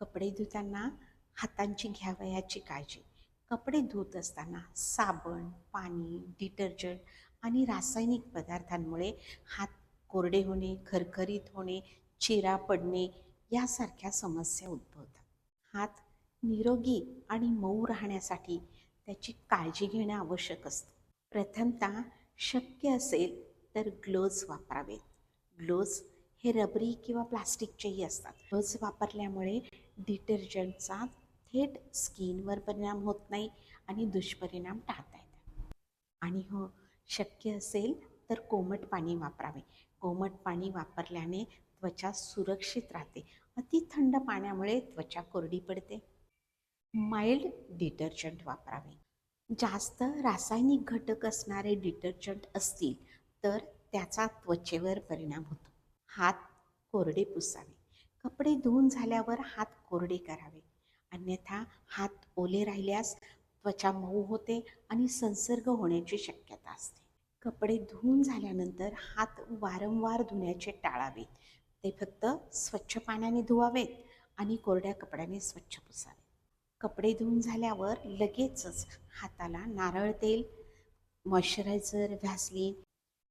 कपडे धुताना हातांची घ्यावयाची काळजी. कपडे धुत असताना साबण, पाणी, डिटर्जंट आणि रासायनिक पदार्थांमुळे हात कोरडे होणे, खरखरीत होणे, चिरा पडणे यासारख्या समस्या उद्भवतात. हात निरोगी आणि मऊ राहण्यासाठी त्याची काळजी घेणं आवश्यक असतं. प्रथमतः शक्य असेल तर ग्लोव्ज वापरावेत. ग्लोव्ज हे रबरी किंवा प्लास्टिकचेही असतात. ग्लोव्ज वापरल्यामुळे डिटर्जंटचा थेट स्किनवर परिणाम होत नाही आणि दुष्परिणाम टाळता येतात. आणि हो, शक्य असेल तर कोमट पाणी वापरावे. कोमट पाणी वापरल्याने त्वचा सुरक्षित राहते. अति थंड पाण्यामुळे त्वचा कोरडी पडते. माइल्ड डिटर्जंट वापरावे. जास्त रासायनिक घटक असणारे डिटर्जंट असतील तर त्याचा त्वचेवर परिणाम होतो. हात कोरडे पुसावे. कपडे धुवून झाल्यावर हात कोरडे करावे. अन्यथा हात ओले राहिल्यास त्वचा मऊ होते आणि संसर्ग होण्याची शक्यता असते. कपडे धुवून झाल्यानंतर हात वारंवार धुण्याचे टाळावे. ते फक्त स्वच्छ पाण्याने धुवावेत आणि कोरड्या कपड्याने स्वच्छ पुसावे. कपडे धुवून झाल्यावर लगेचच हाताला नारळ तेल, मॉइश्चरायझर, व्हॅसलीन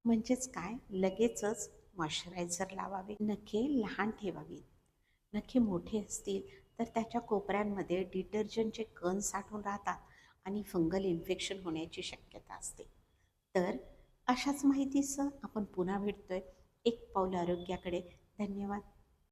म्हणजेच काय लगेचच मॉइश्चरायझर लावावे. नखे लहान ठेवावीत. नखे मोठे असतील तर त्याच्या कोपऱ्यांमध्ये डिटर्जंटचे कण साठून राहतात आणि फंगल इन्फेक्शन होण्याची शक्यता असते. तर अशाच माहितीसह आपण पुन्हा भेटतोय एक पाऊल आरोग्याकडे. धन्यवाद.